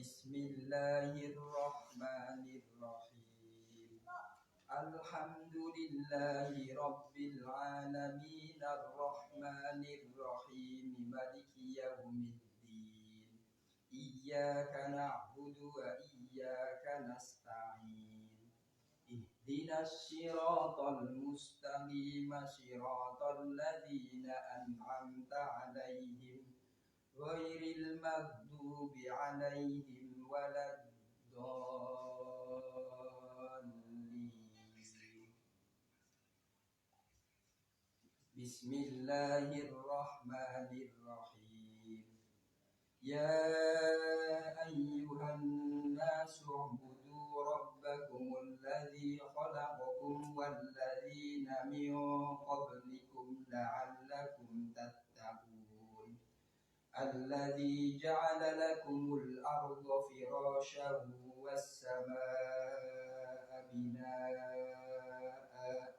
Bismillahirrahmanirrahim. Alhamdulillahi rabbil alamin arrahmanirrahim maliki yaumiddin. Iyyaka na'budu wa iyyaka nasta'in. Ihdinas siratal mustaqim siratal ladzina an'amta 'alaihim ghairil maghdubi 'alaihim waladdallin. Bismillahirrahmanirrahim. Ya ayyuhan nasu ubudu rabbakumul ladzi khalaqakum wal ladzina min qablikum la'allakum tattaqun. Alladzi ja'ala lakumul arda firasyan was samaa'a binaa'a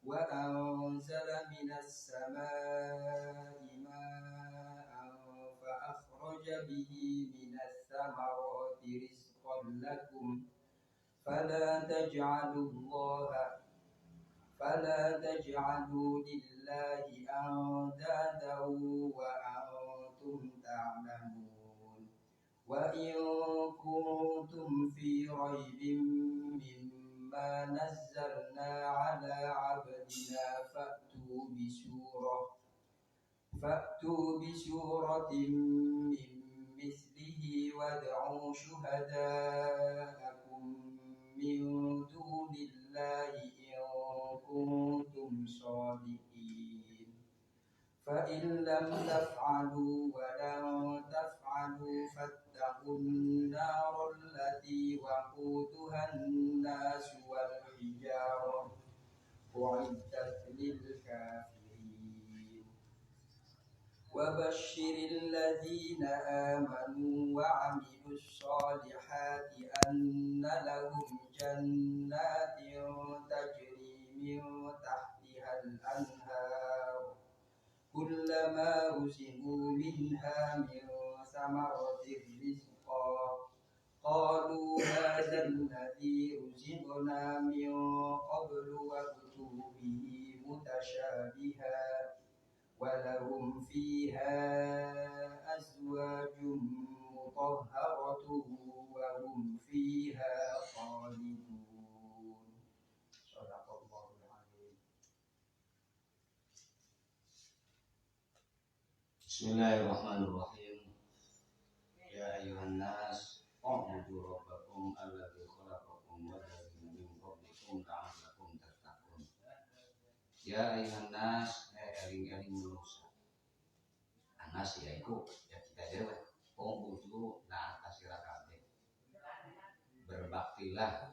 wa anzala minas samaa'i maa'an fa akhraja bihi minas thamarati rizqan lakum fala taj'alu lillahi andadan wa antum ta'lamun. Wa in kuntum fi raibin mimma nazzalna 'ala 'abdina fa'tu bi suratin min mislihi wad'u syuhada'akum min dunillahi in kuntum shadiqin. Fa in lam taf'alu wa lan taf'alu fattaqun nar allati waquduha an-nas wal hijarah u'iddat lil kafirin. Wa basyiril ladzina amanu wa 'amilus shalihati anna lahum jannatin tajri min tahtihal anhar kullama ruziqu minha min samaratir rizqa qalu hadzal ladzi ruziqna min qablu wa bihi mutasyabiha wa lahum fiha azwajun mutahharatun wa hum fiha khalidun. Shadaqallahul adzim. Bismillahirrahmanirrahim. Ya ayuhan nas, u'budu rabbakum alladzi khalaqakum wal ladzina min qablikum la'allakum tattaqun. Ya ayuhan nas, eling-eling manusia. Anas yaiku ya kita dewe. U'budu na atas sira kabeh. Berbaktilah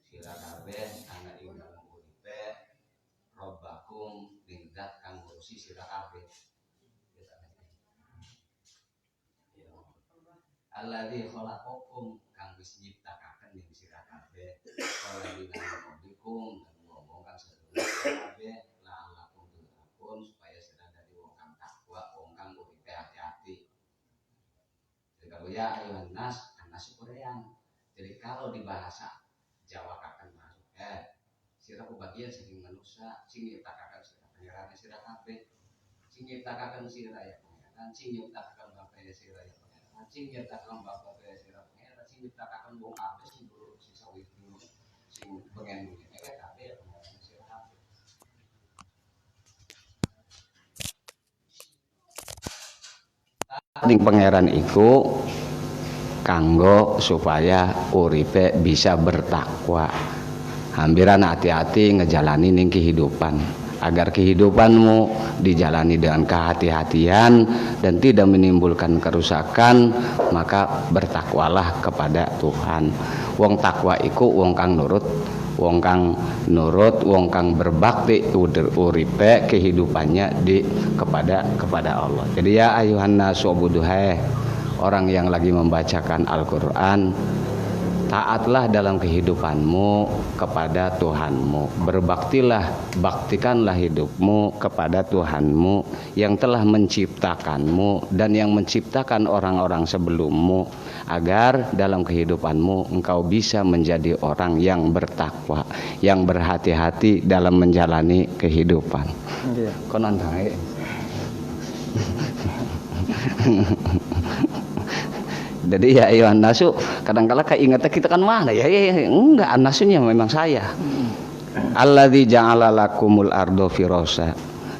sira kabeh ana ing dalem uripe Rabbakum zat kang ngurusi sira kabeh. Alladzi khalaqakum kang wis nyiptakaken ing sira kabeh. Alladzi khalaqakum dan wong kang sedaya kabeh la'allakum tattaqun supaya sira dadi wong kang takwa, wong kang uripe hati-hati. Jadi kalau ya ayuhan nas, anas Korean. Jadi kalau di bahasa Jawa kaken masuk sira bagian saking manusia sing nyiptakaken sira pangeran sira kabeh. Sing nyiptakaken sira ya pangeran, sing nyiptakaken bapak sira ya pangeran, sing nyiptakaken bapak sira pangeran, sing nyiptakaken wong kabeh sing dulu sing sawit dulu sing pengen dunya kabeh pangeran sira kabeh. Ning pangeran iku kanggo supaya uripe bisa bertakwa. Hampiran hati-hati ngejalani ning kehidupan agar kehidupanmu dijalani dengan kehati-hatian dan tidak menimbulkan kerusakan, maka bertakwalah kepada Tuhan. Wong takwa iku wong kang nurut, wong kang berbakti uripe kehidupannya kepada Allah. Jadi ya ayuhan nasu ubuduhai, orang yang lagi membacakan Al-Qur'an, taatlah dalam kehidupanmu kepada Tuhanmu, baktikanlah hidupmu kepada Tuhanmu yang telah menciptakanmu dan yang menciptakan orang-orang sebelummu, agar dalam kehidupanmu engkau bisa menjadi orang yang bertakwa, yang berhati-hati dalam menjalani kehidupan. Konon tae. Jadi ya ayuhan nasu, kadang-kala keingetnya kita kan mana ya, enggak, nasunya memang saya. Alladzi ja'ala lakumul ardo firosa,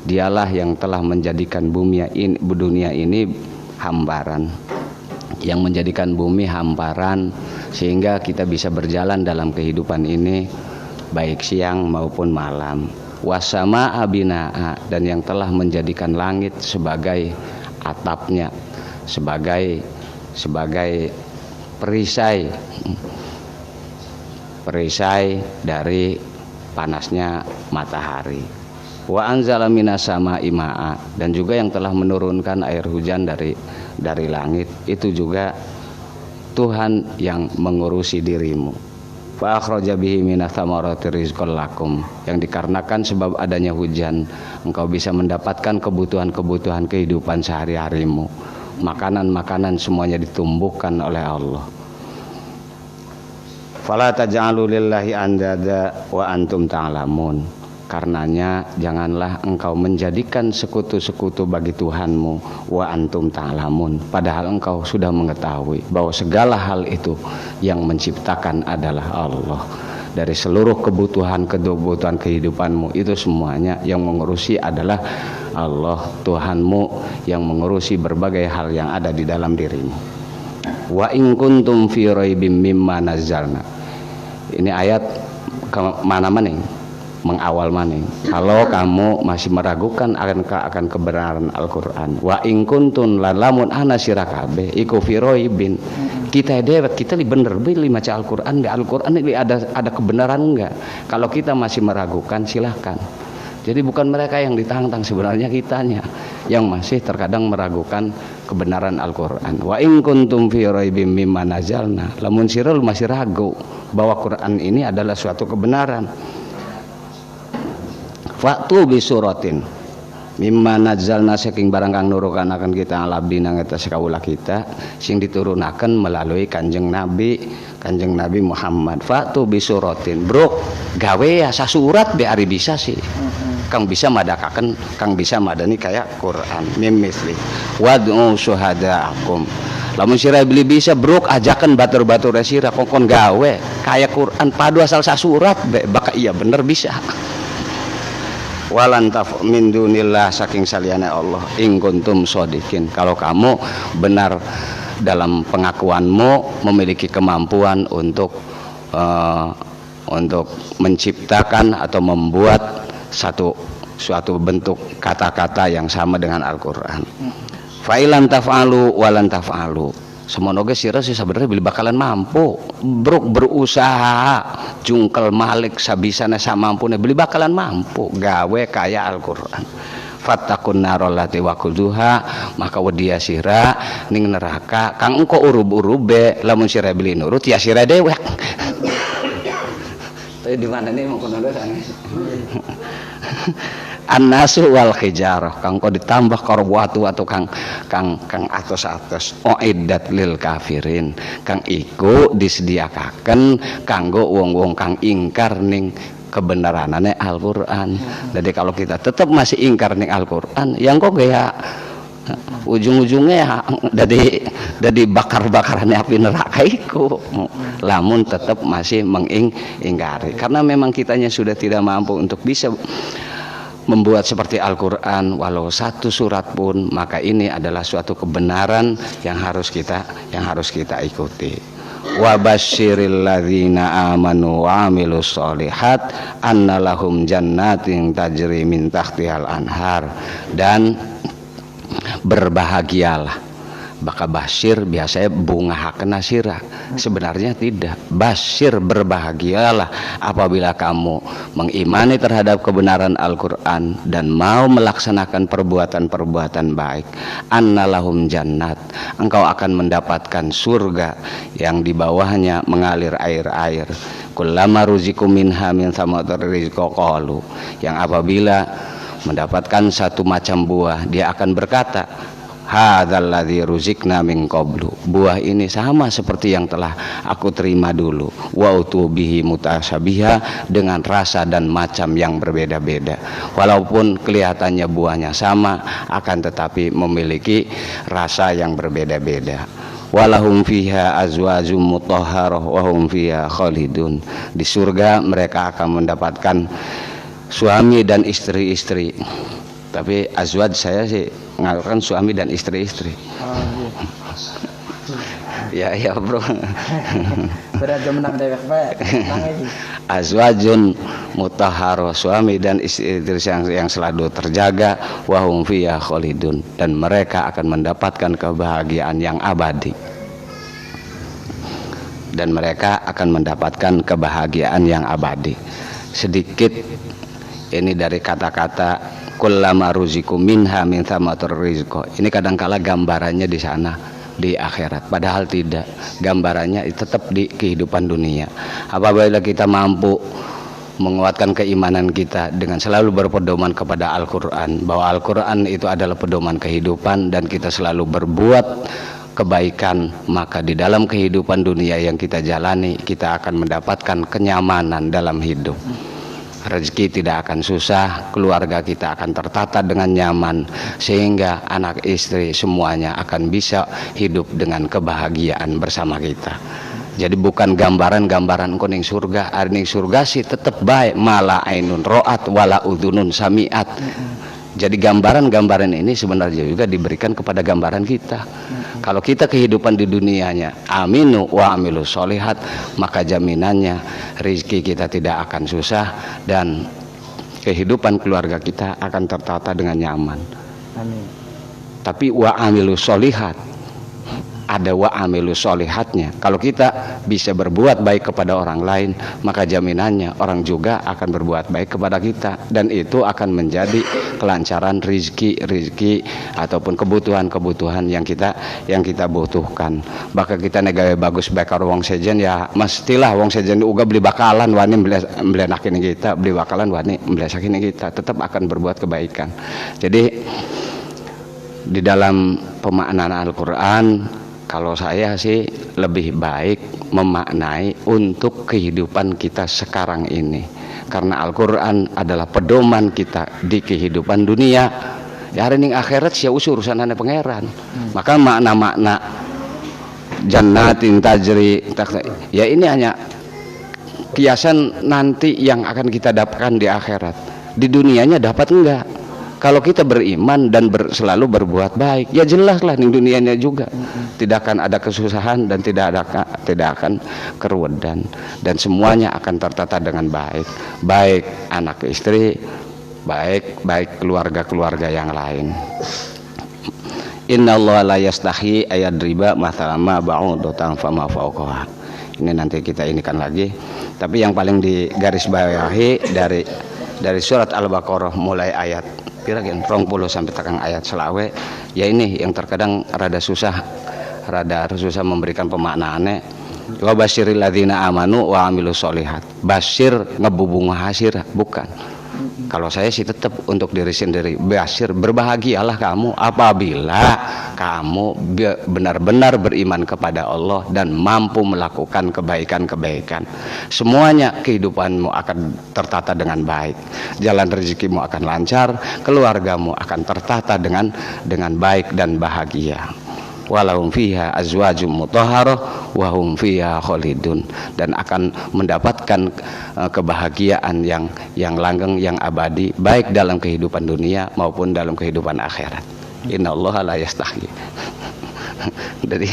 dialah yang telah menjadikan dunia ini hamparan, yang menjadikan bumi hamparan sehingga kita bisa berjalan dalam kehidupan ini baik siang maupun malam. Wasama abinaa, dan yang telah menjadikan langit sebagai atapnya, sebagai perisai dari panasnya matahari. Wa anzala minas sama'i ma'a, dan juga yang telah menurunkan air hujan dari langit. Itu juga Tuhan yang mengurusi dirimu. Fa akhraja bihi minas thamarati rizqan lakum, yang dikarenakan sebab adanya hujan engkau bisa mendapatkan kebutuhan kehidupan sehari-harimu. Makanan semuanya ditumbuhkan oleh Allah. Fala taj'alu lillahi andada wa antum ta'lamun. Karenanya janganlah engkau menjadikan sekutu-sekutu bagi Tuhanmu, wa antum ta'lamun, padahal engkau sudah mengetahui bahwa segala hal itu yang menciptakan adalah Allah. Dari seluruh kebutuhan kehidupanmu itu semuanya yang mengurusi adalah Allah, Tuhanmu, yang mengurusi berbagai hal yang ada di dalam dirimu. Wa in kuntum fi raibim mimma nazzalna. Ini ayat mana-mana, mengawal mana. Kalau kamu masih meragukan akan kebenaran Al-Qur'an, wa in kuntum lamun ana sirakabe iku fi raibin. Kita bener beli maca Al-Qur'an enggak? Al-Qur'an ini ada kebenaran enggak? Kalau kita masih meragukan, silahkan. Jadi bukan mereka yang ditantang, sebenarnya kitanya yang masih terkadang meragukan kebenaran Al-Qur'an. Wa in kuntum fi raibim mimma nazalna, lamun sirul masih ragu bahwa Quran ini adalah suatu kebenaran. Fa'tu bi suratin mimma nazzalna, saking barang kang nurukan akan kita alabdi nang eta sakawula kita sing diturunaken melalui Kanjeng Nabi Muhammad. Fa'tu bi suratin, bro gawe ya sasurat be ari bisa sih. Kang bisa madakaken, kang bisa madani kayak Quran mimisli wad'u syuhada'akum. Lamun sira beli bisa bruk ajakan batur-batur sira kongkon gawe kayak Quran padu asal sasurat be baka iya bener bisa. Walantaf min dunillah, saking saliyane Allah, in kuntum shodikin, kalau kamu benar dalam pengakuanmu memiliki kemampuan untuk menciptakan atau membuat suatu bentuk kata-kata yang sama dengan Al-Qur'an. Fa'ilan taf'alu walan taf'alu, semono ge sira sih sebenarnya bila bakalan mampu bruk berusaha jungkel malik sabisana samampune beli bakalan mampu gawe kaya Al-Qur'an. Fattaqun narallati waquduha, maka wedia sira ning neraka kang engko urub-urube lamun sira beli nurut ya sira dewek. Tapi di mana nih mau kono sana? An-nasu wal hijarah, kang kok ditambah karo watu kang atos-atos oidat lil kafirin, kang iku disediakaken kanggo wong-wong kang ingkar ning kebenaranane Al-Qur'an. Jadi kalau kita tetap masih ingkar ning Al-Qur'an, yang kok ya ujung-ujungnya jadi bakar-bakaran api neraka iku. Lamun tetap masih mengingkari, karena memang kitanya sudah tidak mampu untuk bisa membuat seperti Al-Qur'an walau satu surat pun, maka ini adalah suatu kebenaran yang harus kita ikuti. Wa basyiril ladzina amanu wa amilus sholihat anna lahum jannatin tajri min tahtihal anhar, dan berbahagialah Baka basyir biasanya bunga hakna sirah, sebenarnya tidak. Basyir, berbahagialah apabila kamu mengimani terhadap kebenaran Al-Quran dan mau melaksanakan perbuatan-perbuatan baik. Annalahum jannat, engkau akan mendapatkan surga yang di bawahnya mengalir air-air. Kullama ruziku minha min thamatir rizqa qalu, yang apabila mendapatkan satu macam buah dia akan berkata, hadzal ladzi ruzikna min qablu, buah ini sama seperti yang telah aku terima dulu. Wa utubihi mutasyabiha, dengan rasa dan macam yang berbeda-beda. Walaupun kelihatannya buahnya sama, akan tetapi memiliki rasa yang berbeda-beda. Walahum fiha azwajum mutahharah wa hum fiha khalidun, di surga mereka akan mendapatkan suami dan istri-istri. Tapi azwaj saya sih mengaturkan suami dan istri-istri. Ya bro. Berarti menang dewek bae. Azwajun mutahharo, suami dan istri yang selalu terjaga, wa hum fiha khalidun, dan mereka akan mendapatkan kebahagiaan yang abadi. Dan mereka akan mendapatkan kebahagiaan yang abadi. Sedikit ini dari kata-kata kullama ruziku minha min thamatir rizqa. Ini kadangkala gambarannya di sana di akhirat, padahal tidak. Gambarannya tetap di kehidupan dunia. Apabila kita mampu menguatkan keimanan kita dengan selalu berpedoman kepada Al-Quran, bahwa Al-Quran itu adalah pedoman kehidupan, dan kita selalu berbuat kebaikan, maka di dalam kehidupan dunia yang kita jalani kita akan mendapatkan kenyamanan dalam hidup. Rezeki tidak akan susah, keluarga kita akan tertata dengan nyaman, sehingga anak istri semuanya akan bisa hidup dengan kebahagiaan bersama kita. Jadi bukan gambaran-gambaran kuning surga, arning surga sih tetap baik, mala ainun ro'at wala udhunun sami'at. Jadi gambaran-gambaran ini sebenarnya juga diberikan kepada gambaran kita. Kalau kita kehidupan di dunianya aminu wa amilu solihat, maka jaminannya rezeki kita tidak akan susah dan kehidupan keluarga kita akan tertata dengan nyaman. Amin. Tapi wa amilu solihat, ada wa amilu solihatnya. Kalau kita bisa berbuat baik kepada orang lain, maka jaminannya orang juga akan berbuat baik kepada kita, dan itu akan menjadi kelancaran rizki ataupun kebutuhan-kebutuhan yang kita butuhkan. Bahkan kita negawe bagus bakar wong sejen, ya mestilah wong sejen uga beli bakalan wani mbelenakin kita, beli bakalan wani mbelesakin kita, tetap akan berbuat kebaikan. Jadi di dalam pemaknaan Al-Quran, kalau saya sih lebih baik memaknai untuk kehidupan kita sekarang ini, karena Al-Quran adalah pedoman kita di kehidupan dunia. Ya hari ini akhirat sia urusan ane pangeran. Maka makna-makna jannatin tajri, ya ini hanya kiasan nanti yang akan kita dapatkan di akhirat. Di dunianya dapat enggak? Kalau kita beriman dan selalu berbuat baik, ya jelaslah di dunianya juga tidak akan ada kesusahan dan tidak akan keruwedan, dan semuanya akan tertata dengan baik, baik anak istri, baik keluarga yang lain. Innallaha la yastahi ayadriba mathalama ba'udatan fama fawqaha. Ini nanti kita inikan lagi, tapi yang paling digarisbawahi dari surat Al-Baqarah mulai ayat kira-kira 20 sampai tekan ayat selawe, ya ini yang terkadang rada susah memberikan pemaknaannya. Wa basyiril ladzina amanu wa amilus solihat. Basyir ngebubung hasir, bukan. Kalau saya sih tetap untuk diri sendiri, basyir, berbahagialah kamu apabila kamu benar-benar beriman kepada Allah dan mampu melakukan kebaikan-kebaikan. Semuanya kehidupanmu akan tertata dengan baik, jalan rezekimu akan lancar, keluargamu akan tertata dengan baik dan bahagia. Walahum fiha azwajum mutahharah wa hum fiha khalidun, dan akan mendapatkan kebahagiaan yang langgeng, yang abadi, baik dalam kehidupan dunia maupun dalam kehidupan akhirat. Innallaha la yastahi. Dari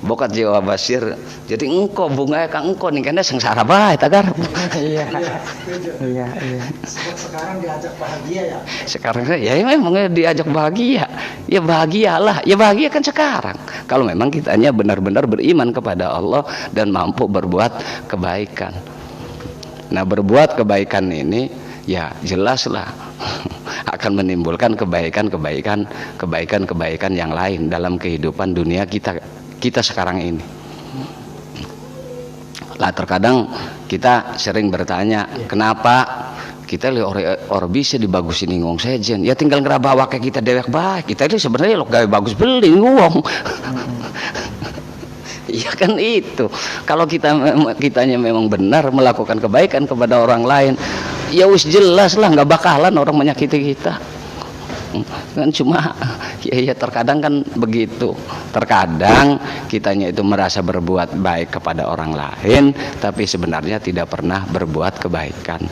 bokat jiwa basir. Jadi engkau bunga kang engkau nih karena sengsara bae tagar. Iya. Iya, iya. Sekarang diajak bahagia ya. Sekarang ya memang diajak bahagia. Ya bahagialah. Ya bahagia kan sekarang. Kalau memang kitanya benar-benar beriman kepada Allah dan mampu berbuat kebaikan. Nah, berbuat kebaikan ini ya jelaslah akan menimbulkan kebaikan yang lain dalam kehidupan dunia kita sekarang ini. Lah terkadang kita sering bertanya, kenapa kita orang bisa dibagusin ngong sejen, ya tinggal ngerabawa kayak kita dewek baik, kita itu sebenarnya lo gawe bagus beli ngong. Iya kan itu. Kalau kitanya memang benar melakukan kebaikan kepada orang lain, ya wis jelas lah nggak bakalan orang menyakiti kita. Kan cuma ya terkadang kan begitu. Terkadang kitanya itu merasa berbuat baik kepada orang lain, tapi sebenarnya tidak pernah berbuat kebaikan.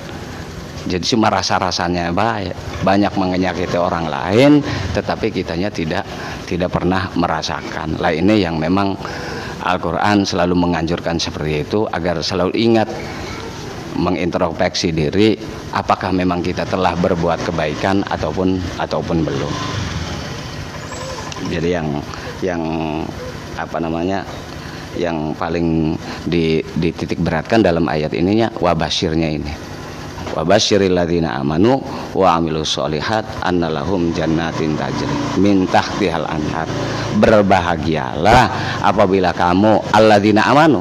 Jadi cuma rasa-rasanya baik, banyak menyakiti orang lain, tetapi kitanya tidak pernah merasakan. Lah ini yang memang Al-Quran selalu menganjurkan seperti itu agar selalu ingat mengintrospeksi diri apakah memang kita telah berbuat kebaikan ataupun belum. Jadi yang apa namanya yang paling dititik beratkan dalam ayat ininya wabashirnya ini. Wabasyiril ladzina amanu wa amilus solihat annalahum jannatin tajri min tahtihal anhar. Berbahagialah apabila kamu alladzina amanu.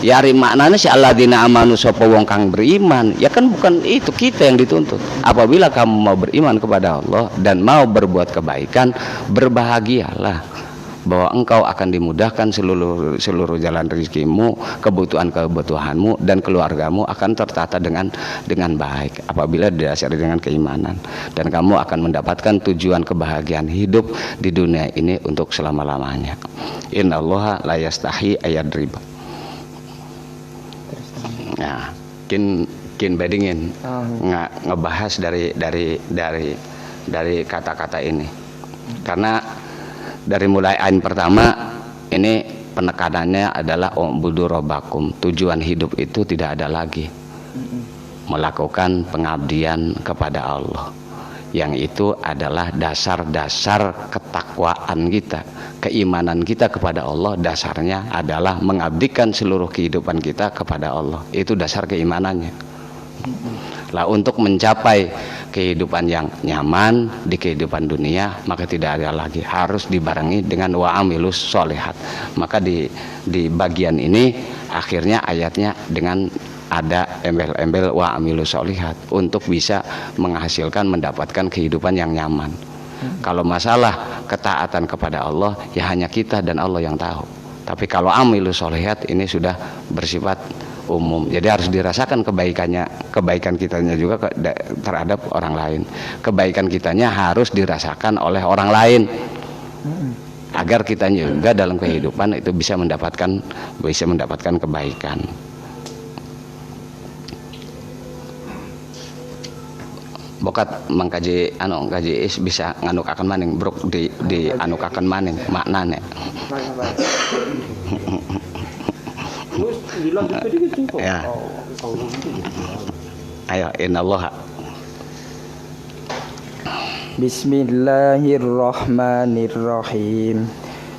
Ya maknanya si alladzina amanu sapa wong kang beriman. Ya kan bukan itu kita yang dituntut. Apabila kamu mau beriman kepada Allah dan mau berbuat kebaikan, berbahagialah bahwa engkau akan dimudahkan seluruh jalan rezekimu, kebutuhanmu dan keluargamu akan tertata dengan baik apabila didasari dengan keimanan, dan kamu akan mendapatkan tujuan kebahagiaan hidup di dunia ini untuk selama-lamanya. Innallaha la yastahi ayadriba. Nah, kin bedingin ngebahas dari kata-kata ini, karena dari mulai ayat pertama ini penekanannya adalah u'budu rabbakum. Tujuan hidup itu tidak ada lagi melakukan pengabdian kepada Allah, yang itu adalah dasar-dasar ketakwaan kita, keimanan kita kepada Allah. Dasarnya adalah mengabdikan seluruh kehidupan kita kepada Allah. Itu dasar keimanannya. Lah untuk mencapai kehidupan yang nyaman di kehidupan dunia, maka tidak ada lagi, harus dibarengi dengan wa'amilus sholihat. Maka di bagian ini akhirnya ayatnya dengan ada embel-embel wa'amilus sholihat untuk bisa menghasilkan mendapatkan kehidupan yang nyaman. Kalau masalah ketaatan kepada Allah ya hanya kita dan Allah yang tahu. Tapi kalau amilus sholihat ini sudah bersifat umum, jadi harus dirasakan kebaikan kitanya juga terhadap orang lain. Kebaikan kitanya harus dirasakan oleh orang lain agar kita juga dalam kehidupan itu bisa mendapatkan kebaikan. Bokat mengkaji kaji bisa nganukaken maning bruk di anukaken maning maknane. Ya. Ayo innallaha. Bismillahirrahmanirrahim.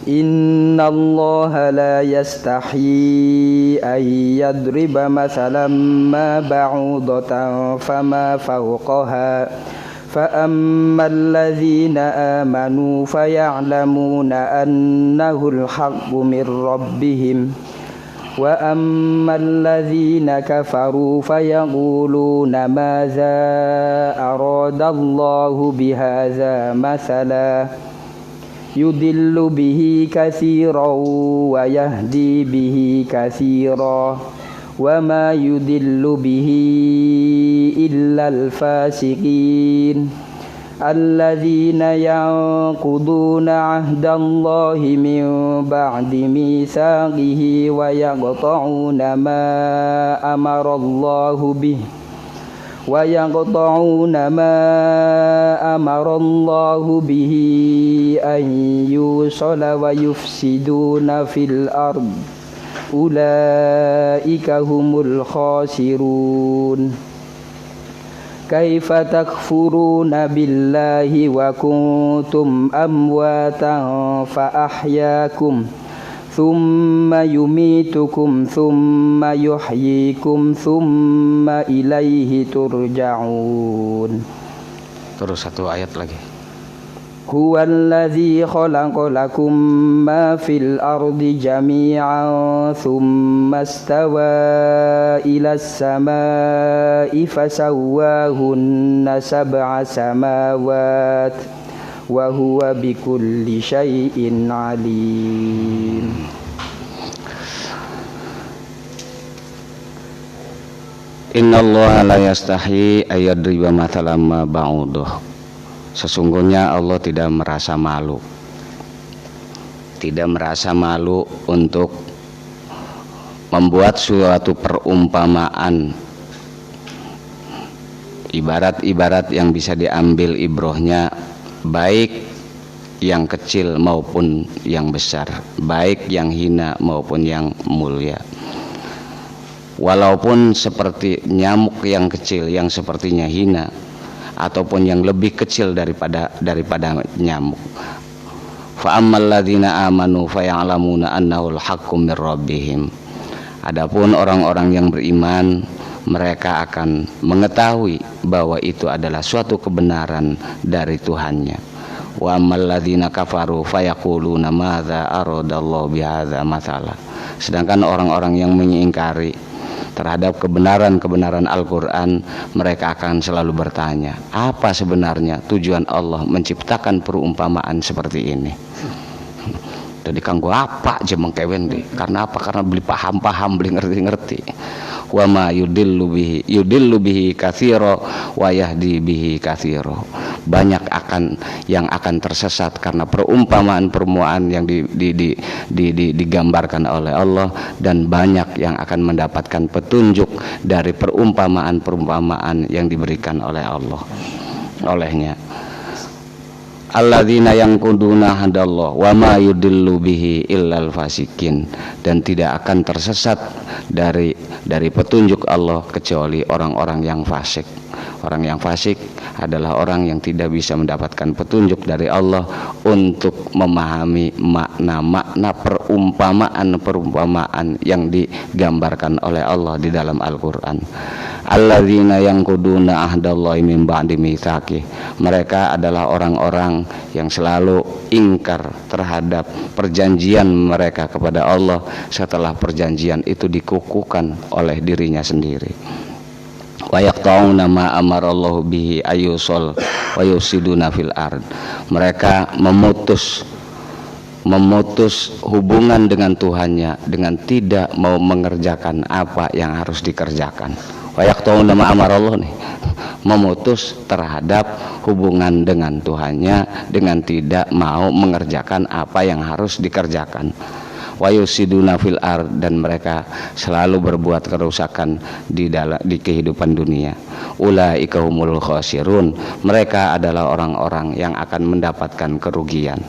Innallaha la yastahi ay yadriba masalan ma ba'udatan fama fawqaha فأما الذين آمنوا فيعلمون أنه الحق من ربهم وأما الذين كفروا فيقولون ماذا أراد الله بهذا مثلا يضل به كثيرا ويهدي به كثيرا وما يضل به إلا الفاسقين الذين ينقضون عهد الله من بعد ميثاقه ويقطعون ما أمر الله به ويقطعون ما أمر الله به أن يوصل ويفسدون في الأرض أولئك هم الخاسرون كيف تكفرون بالله وكنتم أمواتا فأحياكم ثم يميتكم ثم يحييكم ثم إليه ترجعون. Terus satu ayat lagi. هو الذي خلق لكم ما في الأرض جميعا ثم استوى إلى السماء فسواهن سبع سماوات وهو بكل شيء عليم. Innallaha la yastahi ayadriba mathalan ma ba'udah. Sesungguhnya Allah tidak merasa malu untuk membuat suatu perumpamaan, ibarat-ibarat yang bisa diambil ibrohnya, baik yang kecil maupun yang besar, baik yang hina maupun yang mulia. Walaupun seperti nyamuk yang kecil yang sepertinya hina, ataupun yang lebih kecil daripada nyamuk. Fa ammal ladzina amanu fa ya'lamuna annahul haqqum mir rabbihim. Adapun orang-orang yang beriman, mereka akan mengetahui bahwa itu adalah suatu kebenaran dari Tuhannya. Wa ammal ladzina kafaru fa yaquluna madza aradallahu bihadza mathala. Sedangkan orang-orang yang mengingkari terhadap kebenaran Al-Quran, mereka akan selalu bertanya, apa sebenarnya tujuan Allah menciptakan perumpamaan seperti ini? Jadi kanggo apa aja mengkewen deh? Karena apa? Karena beli paham, beli ngerti. Wa ma yudillu bihi katsira wa yahdi bihi katsira. Banyak yang akan tersesat karena perumpamaan yang digambarkan oleh Allah, dan banyak yang akan mendapatkan petunjuk dari perumpamaan yang diberikan oleh Allah olehnya. Alladzina yanquduna hadallah wa ma yudillu bihi illal fasikin, dan tidak akan tersesat dari petunjuk Allah kecuali orang-orang yang fasik. Orang yang fasik adalah orang yang tidak bisa mendapatkan petunjuk dari Allah untuk memahami makna perumpamaan yang digambarkan oleh Allah di dalam Al-Quran. Alladzina yanquduna ahdallahi min ba'di mitsaqih. Mereka adalah orang-orang yang selalu ingkar terhadap perjanjian mereka kepada Allah setelah perjanjian itu dikukuhkan oleh dirinya sendiri. Wa yaqta'una ma amarallahu bihi ayyusal wa yusiduna fil ard. Mereka memutus hubungan dengan Tuhannya dengan tidak mau mengerjakan apa yang harus dikerjakan. Wa yaqta'una ma amarallahu nih, memutus terhadap hubungan dengan Tuhannya dengan tidak mau mengerjakan apa yang harus dikerjakan. Wa yusiduna fil ard, dan mereka selalu berbuat kerusakan di kehidupan dunia. Ulaika humul khasirun, mereka adalah orang-orang yang akan mendapatkan kerugian.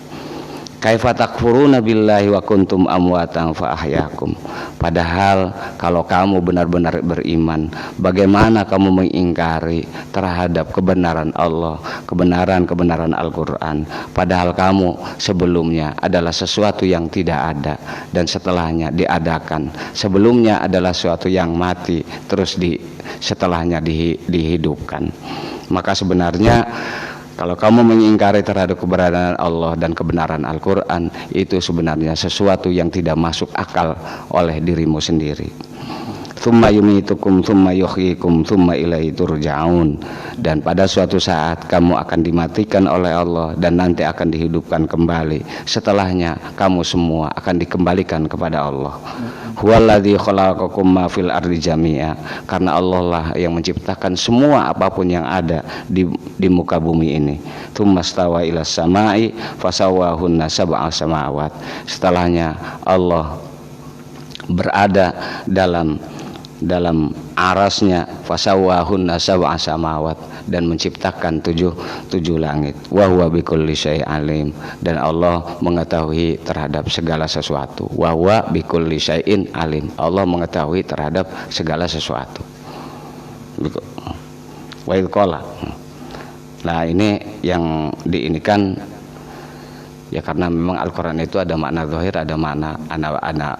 Kaifa takfuruna billahi wa kuntum amwatan fa ahyakum. Padahal kalau kamu benar-benar beriman, bagaimana kamu mengingkari terhadap kebenaran Allah, kebenaran Al-Quran, padahal kamu sebelumnya adalah sesuatu yang tidak ada dan setelahnya diadakan. Sebelumnya adalah sesuatu yang mati, terus setelahnya dihidupkan. Maka sebenarnya kalau kamu mengingkari terhadap keberadaan Allah dan kebenaran Al-Quran, itu sebenarnya sesuatu yang tidak masuk akal oleh dirimu sendiri. Tsumma yumitukum tsumma yuhyikum tsumma ilaihi turja'un. Dan pada suatu saat kamu akan dimatikan oleh Allah dan nanti akan dihidupkan kembali. Setelahnya kamu semua akan dikembalikan kepada Allah. Huwallazi khalaqakum ma fil ardi jami'a. Karena Allah lah yang menciptakan semua apapun yang ada di muka bumi ini. Tsumma stawa ilas sama'i fasawwahunna sab'a samawat. Setelahnya Allah berada dalam dalam arasnya fasawwahunna sab'a samawat, dan menciptakan tujuh langit. Wa huwa bikulli syai'in alim, dan Allah mengetahui terhadap segala sesuatu. Wa huwa bikulli syai'in alim, Allah mengetahui terhadap segala sesuatu. Wa idh qala. Nah, ini yang diinikan ya, karena memang Al-Quran itu ada makna zahir, ada makna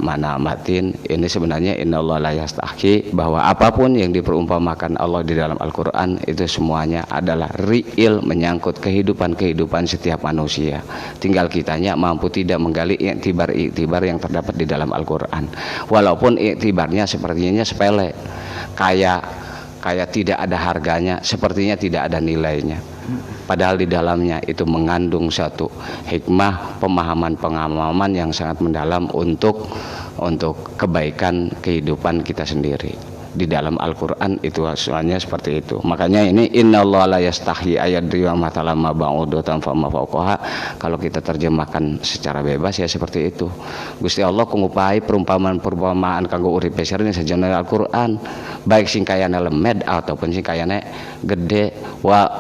mana batin. Ini sebenarnya innallaha la yastahyi, bahwa apapun yang diperumpamakan Allah di dalam Al-Quran itu semuanya adalah real, menyangkut kehidupan setiap manusia. Tinggal kitanya mampu tidak menggali iktibar yang terdapat di dalam Al-Quran. Walaupun iktibarnya sepertinya sepele, kayak tidak ada harganya, sepertinya tidak ada nilainya. Padahal di dalamnya itu mengandung satu hikmah, pemahaman yang sangat mendalam untuk kebaikan kehidupan kita sendiri. Di dalam Al-Quran itu soalnya seperti itu. Makanya ini innallaha la yastahyi ayadriya mathalan ma ba'udatan fama fawqaha. Kalau kita terjemahkan secara bebas ya seperti itu. Gusti Allah ngupahi perumpamaan kanggo uripe sareng sajana Al-Quran, baik sing kayane lemed ataupun sing kayane gede,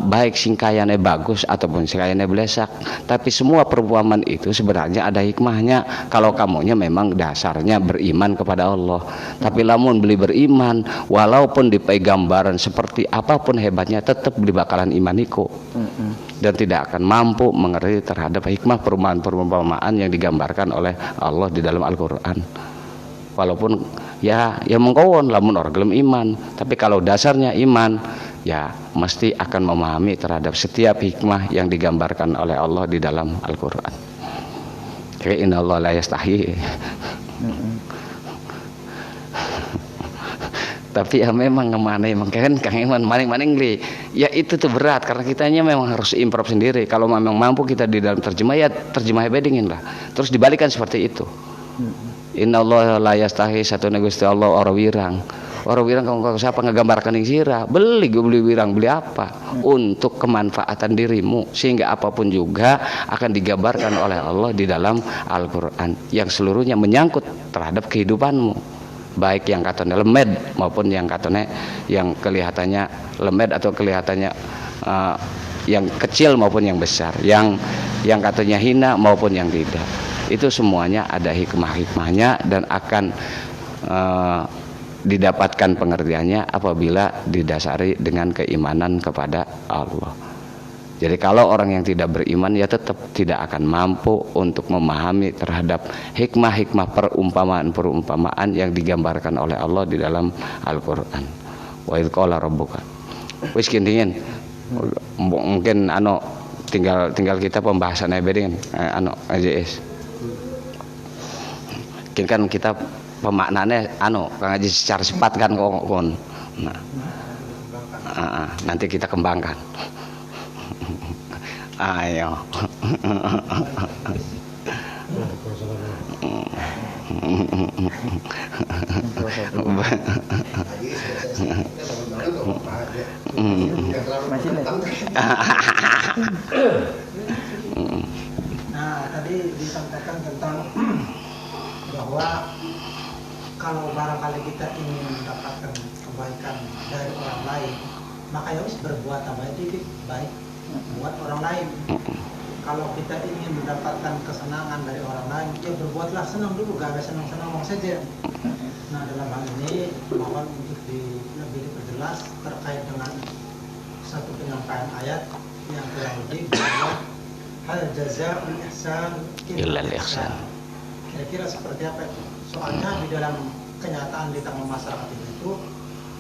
baik sing kayane bagus ataupun sing kayane blesak. Tapi semua perumpamaan itu sebenarnya ada hikmahnya kalau kamunya memang dasarnya beriman kepada Allah. Tapi lamun beli beriman, walaupun dipai gambaran seperti apapun hebatnya, tetap beli bakalan imaniku dan tidak akan mampu mengerti terhadap hikmah perumpamaan yang digambarkan oleh Allah di dalam Al-Quran. Walaupun ya mengkawon lamun orang gelem iman, tapi kalau dasarnya iman, ya mesti akan memahami terhadap setiap hikmah yang digambarkan oleh Allah di dalam Al-Quran. Kayak innallaha la yastahyi. Tapi ya memang kemana kan Kang Iman maning-maning li, ya itu tuh berat karena kitanya memang harus improv sendiri. Kalau memang mampu kita di dalam terjemah, ya terjemah bedingin lah, terus dibalikan seperti itu. Innallaha la yastahi, satu Gusti Allah orang wirang kamu siapa ngegambarkan yang sirah, beli wirang, beli apa untuk kemanfaatan dirimu, sehingga apapun juga akan digambarkan oleh Allah di dalam Al-Quran yang seluruhnya menyangkut terhadap kehidupanmu, baik yang katanya lemed maupun yang katanya yang kelihatannya lemed atau kelihatannya yang kecil maupun yang besar, yang katanya hina maupun yang tidak. Itu semuanya ada hikmah-hikmahnya dan akan didapatkan pengertiannya apabila didasari dengan keimanan kepada Allah. Jadi kalau orang yang tidak beriman ya tetap tidak akan mampu untuk memahami terhadap hikmah-hikmah perumpamaan yang digambarkan oleh Allah di dalam Al-Quran. Wa idh qala rabbuka. Wis kintingin mungkin tinggal kita pembahasannya beding AJS. Kan kita pemaknaannya Kang Haji secara cepat kan kon. Nanti kita kembangkan. Ayo. Nah, tadi disampaikan tentang bahwa kalau barangkali kita ingin mendapatkan kebaikan dari orang lain, maka ya harus berbuat baik buat orang lain. Kalau kita ingin mendapatkan kesenangan dari orang lain, ya berbuatlah senang dulu, gak ada senang-senang saja. Nah, dalam hal ini mohon untuk lebih diperjelas terkait dengan satu penyampaian ayat yang kurang lebih bahwa hal jazaa'ul ihsan illa al-ihsan. Kira-kira seperti apa itu? Soalnya di dalam kenyataan di tengah masyarakat itu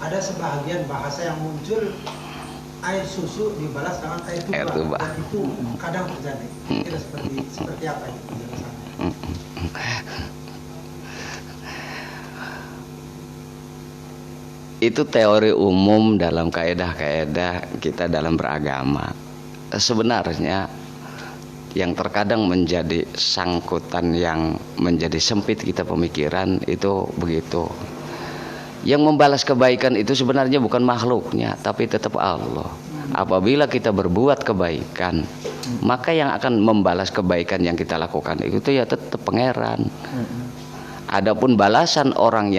ada sebahagian bahasa yang muncul, air susu dibalas dengan air tuba, dan itu kadang terjadi. Kira seperti apa itu penjelasannya? Itu teori umum dalam kaedah-kaedah kita dalam beragama. Sebenarnya yang terkadang menjadi sangkutan yang menjadi sempit kita pemikiran itu begitu. Yang membalas kebaikan itu sebenarnya bukan makhluknya, tapi tetap Allah. Apabila kita berbuat kebaikan, maka yang akan membalas kebaikan yang kita lakukan itu ya tetap Pangeran. Adapun balasan orang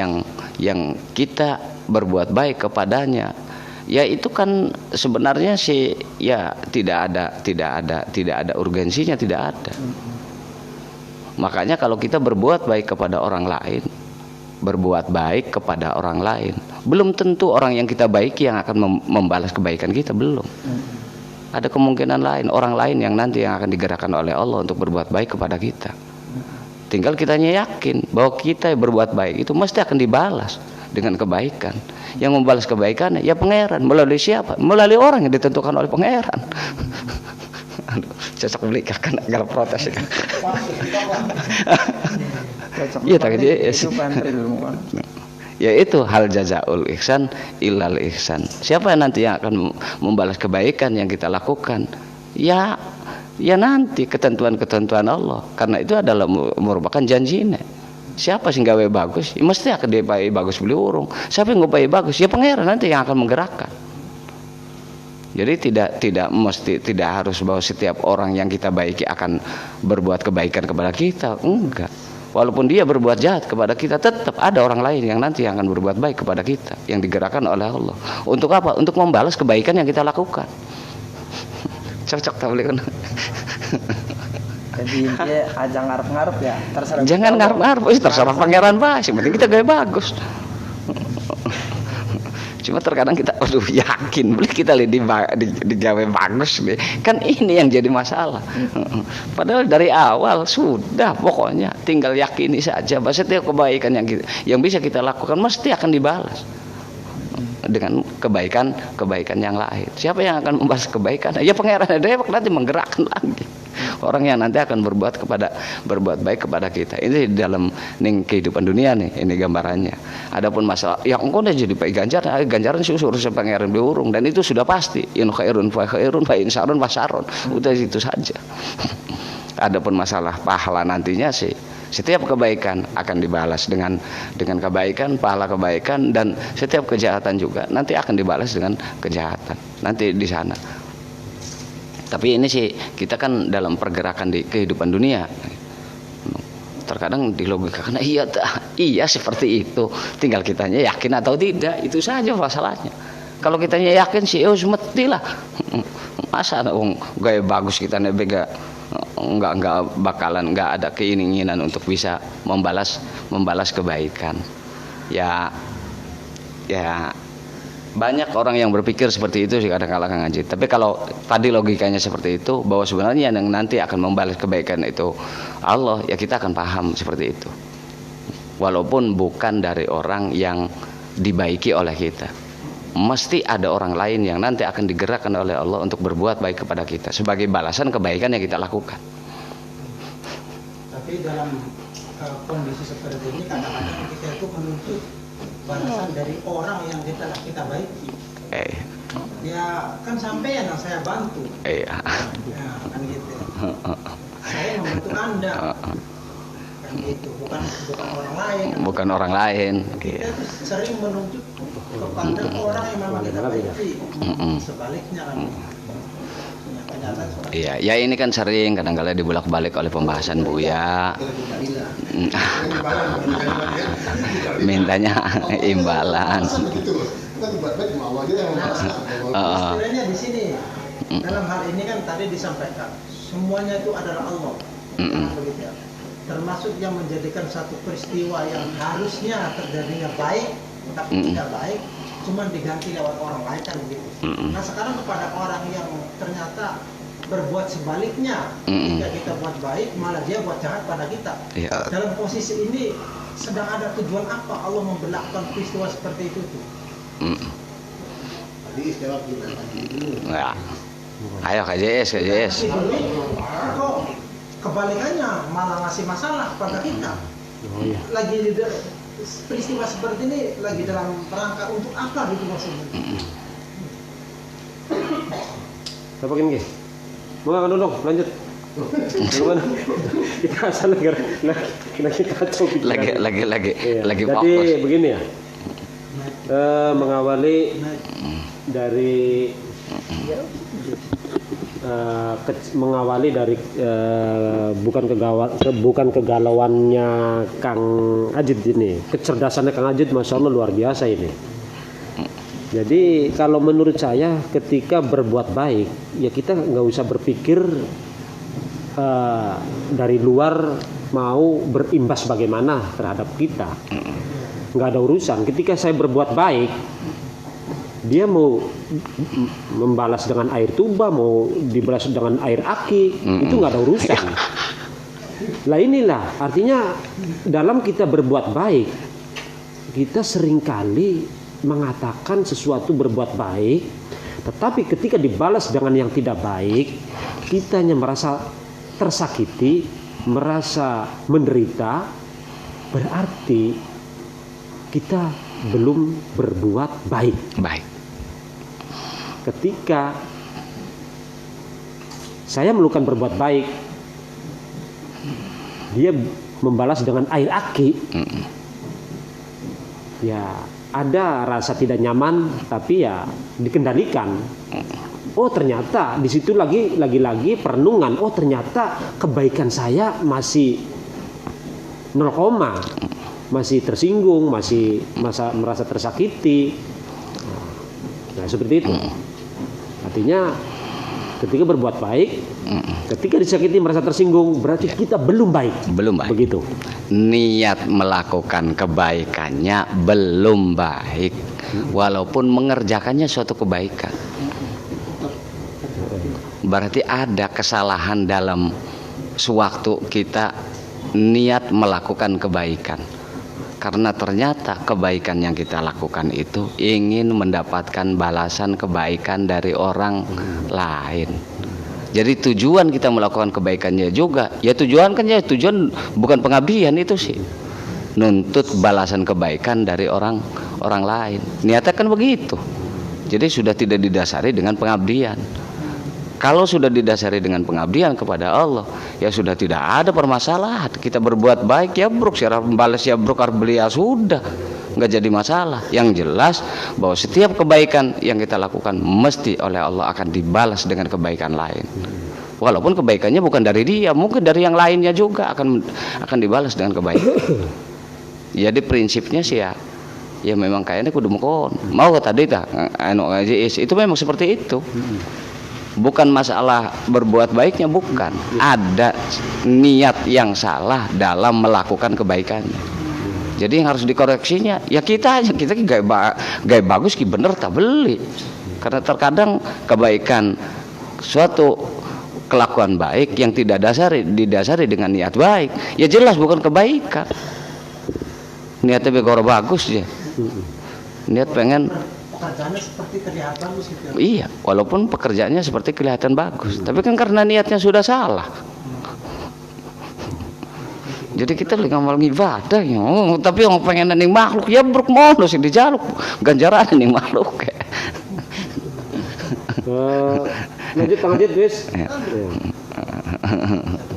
yang kita berbuat baik kepadanya, ya itu kan sebenarnya sih ya tidak ada urgensinya, tidak ada. Makanya kalau kita berbuat baik kepada orang lain, belum tentu orang yang kita baiki yang akan membalas kebaikan kita, belum. Ada kemungkinan lain, orang lain yang nanti yang akan digerakkan oleh Allah untuk berbuat baik kepada kita. Tinggal kitanya yakin bahwa kita berbuat baik itu mesti akan dibalas dengan kebaikan. Yang membalas kebaikan ya Pangeran. Melalui siapa? Melalui orang yang ditentukan oleh Pangeran. Aduh, cocok belikan agar protes. Iya tadi ya itu hal jazaul ihsan illal ihsan. Siapa yang nanti yang akan membalas kebaikan yang kita lakukan? Ya nanti ketentuan-ketentuan Allah. Karena itu adalah merupakan janjinya. Siapa sih gawe bagus? Ya mesti akan dipakai bagus beli urung. Siapa yang ngapai bagus? Ya Pangeran nanti yang akan menggerakkan. Jadi tidak harus bahwa setiap orang yang kita baiki akan berbuat kebaikan kepada kita. Enggak. Walaupun dia berbuat jahat kepada kita, tetap ada orang lain yang nanti akan berbuat baik kepada kita, yang digerakkan oleh Allah. Untuk apa? Untuk membalas kebaikan yang kita lakukan. Cocok tak boleh kan? Jadi dia aja ngarep-ngarep ya, terserah. Jangan ngarep-ngarep, terserah Pangeran bae. Yang penting kita gaya bagus. Cuma terkadang kita yakin boleh kita digawe bagus nih. Kan ini yang jadi masalah. Padahal dari awal sudah pokoknya tinggal yakini saja bahwa setiap kebaikan yang bisa kita lakukan mesti akan dibalas dengan kebaikan yang lain. Siapa yang akan membalas kebaikan? Ya Pangeran Dewek nanti menggerakkan lagi orang yang nanti akan berbuat baik kepada kita. Ini dalam kehidupan dunia nih, ini gambarannya. Adapun masalah yang engkau udah jadi baik ganjaran susur Pangeran diurung, dan itu sudah pasti. In khairun fa khairun fa in syarrun fa syarrun. Udah itu saja. Adapun masalah pahala nantinya sih, setiap kebaikan akan dibalas dengan kebaikan, pahala kebaikan, dan setiap kejahatan juga nanti akan dibalas dengan kejahatan nanti di sana. Tapi ini sih kita kan dalam pergerakan di kehidupan dunia. Terkadang dilogikakan iya seperti itu. Tinggal kitanya yakin atau tidak, itu saja masalahnya. Kalau kitanya yakin sih mestilah. Masa gaya bagus kita nebega nggak ada keinginan untuk bisa membalas kebaikan. Ya banyak orang yang berpikir seperti itu sih kadang-kala Kang Ajit. Tapi kalau tadi logikanya seperti itu, bahwa sebenarnya yang nanti akan membalas kebaikan itu Allah, ya kita akan paham seperti itu. Walaupun bukan dari orang yang dibaiki oleh kita, mesti ada orang lain yang nanti akan digerakkan oleh Allah untuk berbuat baik kepada kita sebagai balasan kebaikan yang kita lakukan. Tapi dalam kondisi seperti ini kadang-kadang kita itu menuntut balasan dari orang yang kita baiki. Ya kan sampean yang saya bantu. Ya, kan gitu. Saya membantu Anda. Kan gitu. Bukan orang lain. Bukan orang lain. Kita itu sering menuntut kepada orang yang memang kita baiki. Sebaliknya kan. Iya, ya ini kan sering kadang-kadang dibolak-balik oleh pembahasan Buya. Mintanya imbalan. Istilahnya di sini dalam hal ini kan tadi disampaikan semuanya itu adalah Allah. Termasuk yang menjadikan satu peristiwa yang harusnya terjadinya baik tapi tidak baik, cuman diganti lewat orang lain kan begitu. Nah sekarang kepada orang yang ternyata berbuat sebaliknya, ketika kita buat baik malah dia buat jahat pada kita. Dalam posisi ini sedang ada tujuan apa Allah membelakang peristiwa seperti itu tuh? Tadi jawab kita dulu. Ya. Ayo KJS. Kok kebalikannya malah ngasih masalah pada kita? Lagi peristiwa seperti ini lagi dalam rangka untuk apa gitu maksudnya? Apa gini? Mau nggak dong, lanjut. Gimana? Kita asal lagi kacau pikiran. Lagi fokus. Jadi begini ya, mengawali dari bukan kegalauannya Kang Ajit ini, kecerdasannya Kang Ajit, masya Allah luar biasa ini. Jadi kalau menurut saya ketika berbuat baik ya kita nggak usah berpikir dari luar mau berimbas bagaimana terhadap kita, nggak ada urusan. Ketika saya berbuat baik, dia mau membalas dengan air tuba, mau dibalas dengan air aki, itu nggak ada urusan. Lah inilah artinya dalam kita berbuat baik, kita seringkali mengatakan sesuatu berbuat baik, tetapi ketika dibalas dengan yang tidak baik, kitanya merasa tersakiti, merasa menderita, berarti kita belum berbuat baik. Baik. Ketika saya melakukan berbuat baik, dia membalas dengan air aki, ya ada rasa tidak nyaman, tapi ya dikendalikan. Oh ternyata di situ lagi perenungan. Oh ternyata kebaikan saya masih 0, masih tersinggung, masih merasa tersakiti. Nah seperti itu. Artinya ketika berbuat baik, ketika disakiti merasa tersinggung, berarti kita belum baik. Belum baik. Begitu. Niat melakukan kebaikannya belum baik, walaupun mengerjakannya suatu kebaikan. Berarti ada kesalahan dalam sewaktu kita niat melakukan kebaikan. Karena ternyata kebaikan yang kita lakukan itu ingin mendapatkan balasan kebaikan dari orang lain. Jadi tujuan kita melakukan kebaikannya juga, ya tujuan bukan pengabdian itu sih. Nuntut balasan kebaikan dari orang lain. Niatnya kan begitu. Jadi sudah tidak didasari dengan pengabdian. Kalau sudah didasari dengan pengabdian kepada Allah, ya sudah tidak ada permasalahan. Kita berbuat baik ya bruk, secara membalas ya bruk, belia sudah, nggak jadi masalah. Yang jelas bahwa setiap kebaikan yang kita lakukan mesti oleh Allah akan dibalas dengan kebaikan lain. Walaupun kebaikannya bukan dari dia, mungkin dari yang lainnya juga akan dibalas dengan kebaikan. Jadi prinsipnya sih ya memang kayaknya kudu mukon. Mau tadi dah, itu memang seperti itu. Bukan masalah berbuat baiknya, bukan. Ada niat yang salah dalam melakukan kebaikannya. Jadi yang harus dikoreksinya ya kita aja. Kita gaya bagus ki bener tak beli. Karena terkadang kebaikan suatu kelakuan baik yang tidak didasari dengan niat baik, ya jelas bukan kebaikan. Niatnya begor bagus ya. Niat pengen Pekerjaannya seperti terlihat bagus gitu. iya, walaupun pekerjaannya seperti kelihatan bagus, tapi kan karena niatnya sudah salah. Jadi kita lagi ngamal ibadah ya, tapi yang pengen ning makhluk ya bruk mono sing dijaluk ganjaran ning makhluk. Lanjut wis.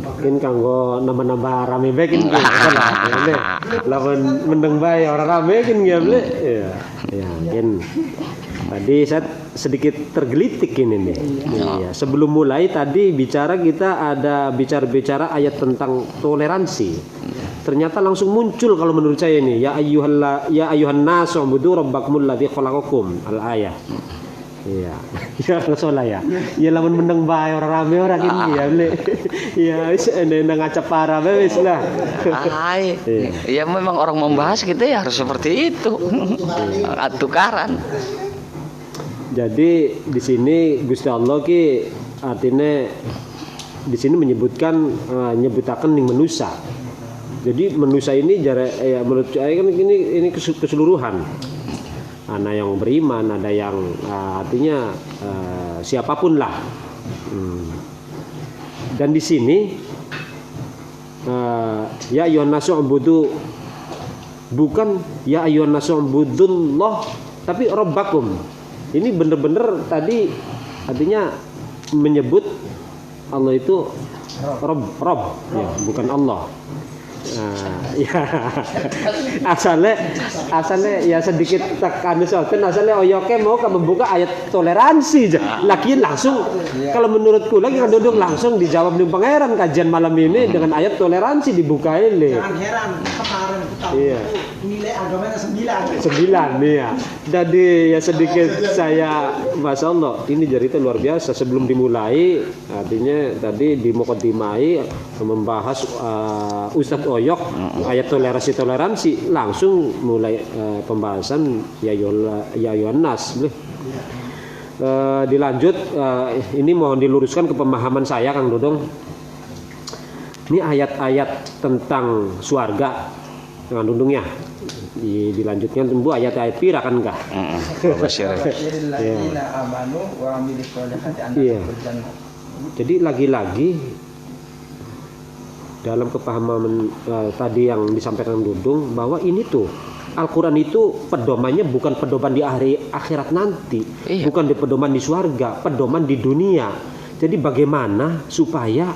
Mungkin kanggo nambah-nambah rame bae kin lawan mendeng bae ora rame kin ya ble. Ya, mungkin tadi saya sedikit tergelitik ini nih. Iya, sebelum mulai tadi kita ada bicara ayat tentang toleransi. Ternyata langsung muncul kalau menurut saya ini ya ayyuhan nasu ubudu rabbakumul ladzi khalaqakum al-ayah. Iya, ya salah ya. Ya lamun meneng bae ora rame ora gini ya ble. Ya wis nang ngacap parah bae wis lah. Ya memang orang membahas kita ya harus seperti itu. Tukaran. Jadi di sini Gusti Allah ki artinya di sini nyebutaken ning manusia. Jadi manusia ini ya menurut saya kan ini keseluruhan. Ada yang beriman, ada yang artinya siapapun lah. Dan di sini ya ayyuhan nasu ubudu, bukan ya ayyuhan nasu ubudullah, tapi rabbakum. Ini benar-benar tadi artinya menyebut Allah itu Rabb ya, bukan Allah. Ya asalnya ya sedikit tekan soten asalnya oyoke mau ke membuka ayat toleransi lagi langsung kalau menurutku lagi kan duduk langsung dijawab di pangeran kajian malam ini dengan ayat toleransi dibuka ini. Jangan heran kemarin kita Iya. nilai agamanya 9. 9 nih ya. Jadi ya sedikit saya Masya Allah ini cerita luar biasa sebelum dimulai artinya tadi di Muqaddimai membahas Ustadz Oyok ayat toleransi langsung mulai pembahasan ya Yohanes dilanjut ini mohon diluruskan ke pemahaman saya Kang Dodong ini ayat-ayat tentang surga Kang Dodong ya dilanjutkan tunggu ayat-ayat pira kan enggak? Iya. Jadi lagi-lagi dalam kepahaman tadi yang disampaikan Dudung bahwa ini tuh Al-Quran itu pedomannya bukan pedoman di akhirat nanti, bukan di pedoman di surga, pedoman di dunia. Jadi bagaimana supaya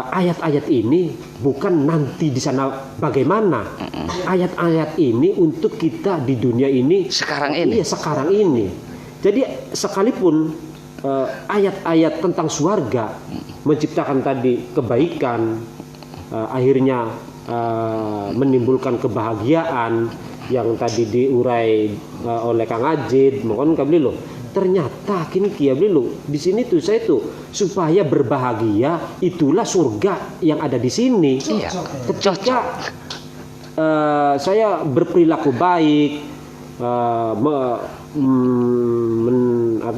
ayat-ayat ini bukan nanti di sana bagaimana ayat-ayat ini untuk kita di dunia ini sekarang ini. Iya sekarang ini. Jadi sekalipun ayat-ayat tentang surga menciptakan tadi kebaikan akhirnya menimbulkan kebahagiaan yang tadi diurai oleh Kang Ajid mohon kabli loh. Ternyata kini kia beliau di sini tuh saya tuh supaya berbahagia itulah surga yang ada di sini. Iya. Ketika saya berperilaku baik,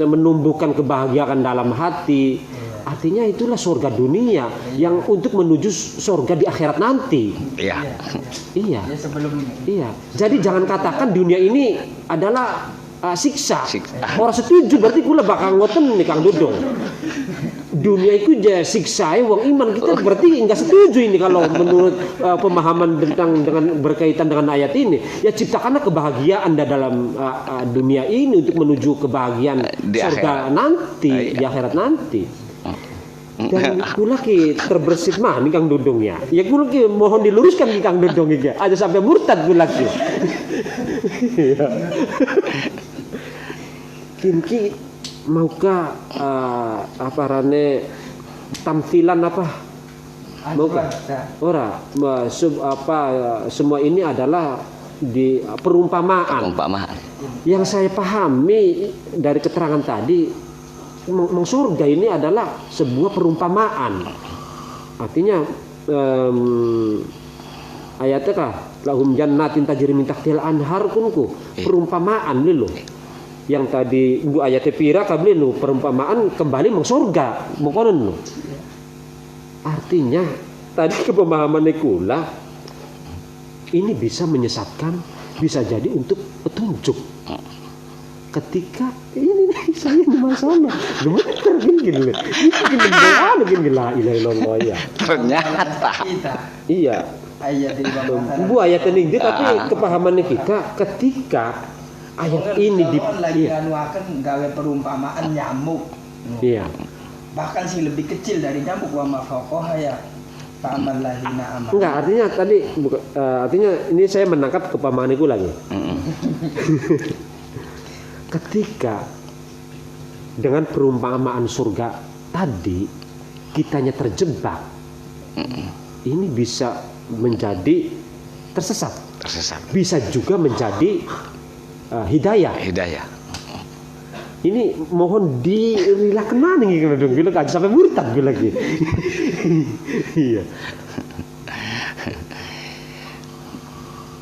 menumbuhkan kebahagiaan dalam hati, artinya itulah surga dunia yang untuk menuju surga di akhirat nanti. Iya. Iya. Ya sebelum Iya. Jadi jangan katakan dunia ini adalah siksa. Siksa. Orang setuju berarti kula bakal ngoten nih Kang Dudung. Dunia itu jadi siksa wong iman kita berarti enggak setuju ini kalau menurut pemahaman tentang dengan berkaitan dengan ayat ini. Ya ciptakanlah kebahagiaan dalam dunia ini untuk menuju kebahagiaan Di surga akhirat. nanti, di akhirat nanti. Dan kula ki terbersit mah nih Kang Dudung ya. Ya kula ki mohon diluruskan nih Kang Dudung iki. Aja sampai murtad kula ki. Kinki maukah apa rane tampilan apa maukah ora semua ini adalah di perumpamaan yang saya pahami dari keterangan tadi surga ini adalah sebuah perumpamaan artinya ayatnya kah lahum jannatin tajri min tahtiha al-anhar kunku perumpamaan lho yang tadi bu ayatnya pira kabli nu perumpamaan kembali meng surga mengkonon nu artinya tadi kepemahaman kula ini bisa menyesatkan bisa jadi untuk petunjuk ketika ini saya di masalah gemeter gini gini la ilaha illallah ya Ternyata. iya ayat di bawah bu ayat ini tapi kepahaman kita ketika ayat ini lagi anuakan gawe perumpamaan nyamuk. Iya. Bahkan sih lebih kecil dari nyamuk wa mafakoha ya. Ta'amal lahina amal. Enggak, artinya tadi artinya ini saya menangkap kepahaman itu lagi. Ketika dengan perumpamaan surga tadi kitanya terjebak. Ini bisa menjadi tersesat. Bisa juga menjadi hidayah. Ini mohon dirilah kemana nih kalau dong bila kan sampai murtad gue lagi. Iya.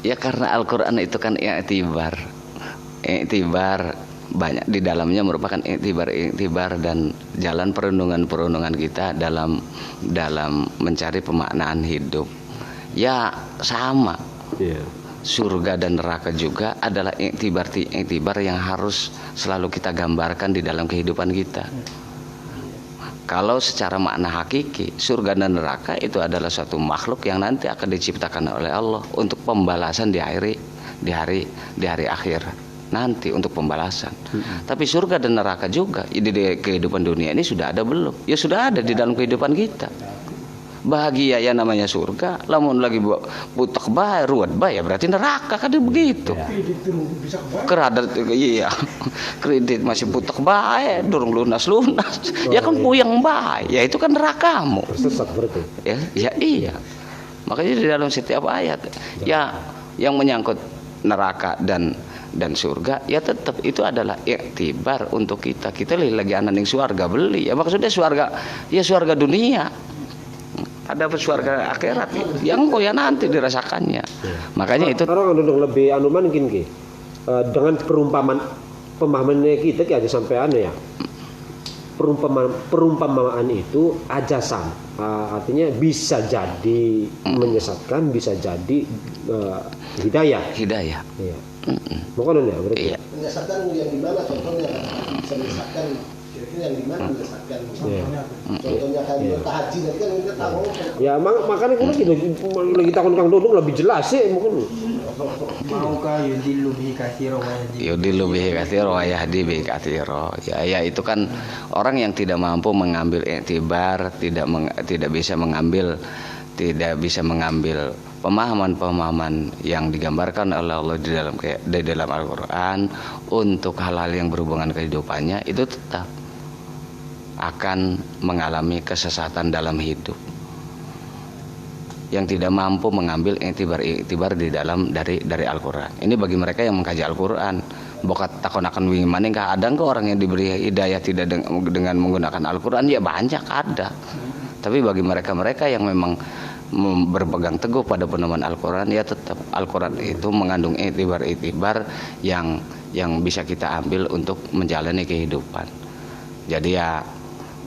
Ya karena Al-Quran itu kan i'tibar banyak di dalamnya merupakan i'tibar dan jalan perundungan kita dalam mencari pemaknaan hidup. Ya sama. Yeah. Surga dan neraka juga adalah i'tibar yang harus selalu kita gambarkan di dalam kehidupan kita. Kalau secara makna hakiki, surga dan neraka itu adalah suatu makhluk yang nanti akan diciptakan oleh Allah untuk pembalasan di hari akhir nanti untuk pembalasan. Tapi surga dan neraka juga di kehidupan dunia ini sudah ada belum? Ya sudah ada di dalam kehidupan kita. bahagia ya namanya surga, lamun lagi butak bae ruwet bae ya berarti neraka kan begitu. Keradat iya. Kredit masih butak bae, durung lunas-lunas. Ya kan puyeng bae, ya itu kan nerakamu. Sesat berarti. Ya iya. Makanya di dalam setiap ayat ya yang menyangkut neraka dan surga ya tetap itu adalah iktibar untuk kita lagi anak ning surga beli ya maksudnya surga dunia ada surga akhirat yang kok ya nanti dirasakannya makanya itu orang lebih mungkin ki dengan pemahamannya kita ki aja sampai ya perumpamaan itu ajasan artinya bisa jadi menyesatkan bisa jadi hidayah iya. Bukan ya berarti. Iya. Menyesatkan yang gimana contohnya? Bisa menyesatkan kira-kira yang gimana menyesatkan? Contohnya kayak haji tadi kan kita tahu. Ya makanya lagi takon Kang Dodong lebih jelas sih mungkin. Maukah yudillu bihi katsira wa yahdi bihi katsira. Ya itu kan orang yang tidak mampu mengambil iktibar, tidak bisa mengambil pemahaman-pemahaman yang digambarkan oleh Allah di dalam Al-Qur'an untuk hal-hal yang berhubungan kehidupannya itu tetap akan mengalami kesesatan dalam hidup. Yang tidak mampu mengambil iktibar dari Al-Qur'an. Ini bagi mereka yang mengkaji Al-Qur'an. Bokat takonakan wingi maning ada enggak orang yang diberi hidayah tidak dengan menggunakan Al-Qur'an ya banyak ada. Tapi bagi mereka yang memang berpegang teguh pada pedoman Al-Quran ya tetap Al-Quran itu mengandung itibar yang bisa kita ambil untuk menjalani kehidupan. Jadi ya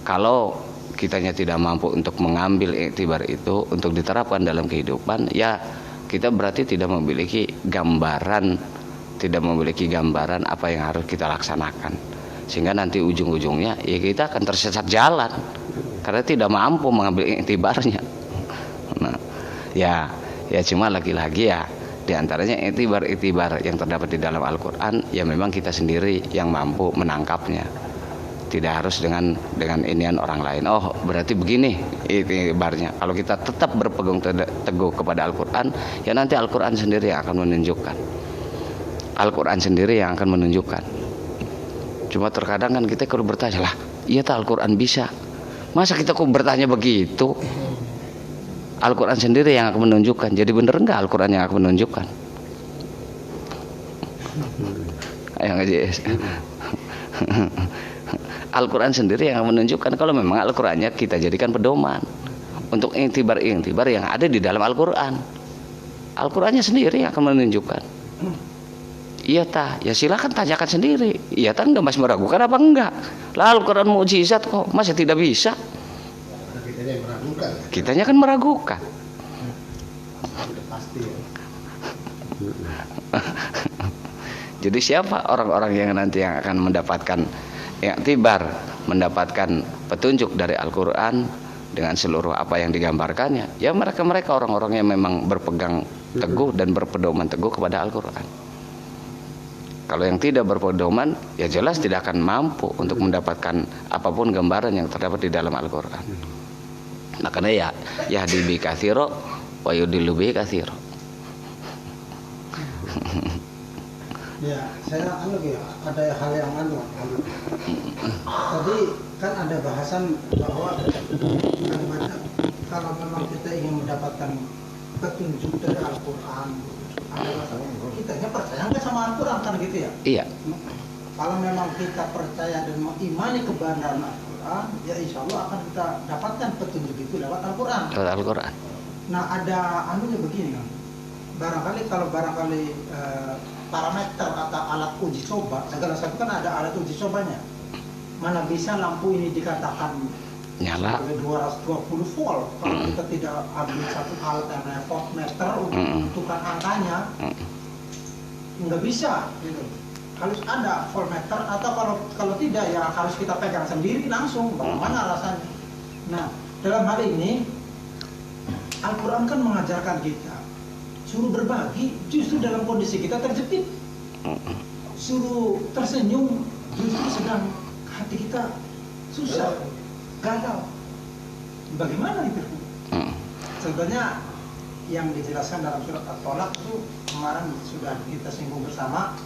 kalau kitanya tidak mampu untuk mengambil itibar itu untuk diterapkan dalam kehidupan ya kita berarti tidak memiliki gambaran apa yang harus kita laksanakan sehingga nanti ujung-ujungnya ya kita akan tersesat jalan karena tidak mampu mengambil itibarnya. Nah, ya cuma lagi-lagi ya diantaranya itibar yang terdapat di dalam Al-Quran ya memang kita sendiri yang mampu menangkapnya, tidak harus dengan inian orang lain. Oh berarti begini itibarnya. Kalau kita tetap berpegang teguh kepada Al-Quran ya nanti Al-Quran sendiri yang akan menunjukkan. Cuma terkadang kan kita kalau bertanya lah iya tak Al-Quran bisa, masa kita kok bertanya begitu? Al-Quran sendiri yang akan menunjukkan. Jadi benar enggak Al-Quran yang akan menunjukkan? Ayo ngaji. Al-Quran sendiri yang akan menunjukkan kalau memang Al-Qurannya kita jadikan pedoman untuk intibar yang ada di dalam Al-Quran. Al-Qurannya sendiri yang akan menunjukkan. Iya tah, ya silakan tanyakan sendiri. Iya tah enggak masih meragukan apa enggak? Lah Al-Quran mukjizat kok, masa tidak bisa? Kitanya kan meragukan. Pasti ya. Jadi siapa orang-orang yang nanti yang akan mendapatkan iktibar, mendapatkan petunjuk dari Al-Quran dengan seluruh apa yang digambarkannya? Ya mereka orang-orang yang memang berpegang teguh dan berpedoman teguh kepada Al-Quran. Kalau yang tidak berpedoman, ya jelas tidak akan mampu untuk mendapatkan apapun gambaran yang terdapat di dalam Al-Quran. Makanya ya yahdi bi katsira wa yudillu bi katsira. Ya, saya ada hal yang tadi kan ada bahasan bahwa kalau memang kita ingin mendapatkan petunjuk dari Al-Quran, kitanya percaya nggak sama Al-Quran kan gitu ya? Iya. Kalau memang kita percaya dan mengimani kebenaran Al-Quran, ya insya Allah akan kita dapatkan petunjuk itu lewat Al-Quran. Lewat Al-Quran. Nah ada begini kan, barangkali parameter atau alat uji coba, segala sesuatu kan ada alat uji cobanya. Mana bisa lampu ini dikatakan nyala 220 volt kalau kita tidak ambil satu alat yang namanya voltmeter untuk menentukan angkanya, nggak bisa gitu. Harus ada voltmeter atau kalau tidak ya harus kita pegang sendiri langsung bagaimana rasanya. Nah dalam hal ini Al-Quran kan mengajarkan kita suruh berbagi justru dalam kondisi kita terjepit, suruh tersenyum justru sedang hati kita susah, gagal. Bagaimana itu? Sebetulnya yang dijelaskan dalam surat At-Tolak itu kemarin sudah kita singgung bersama.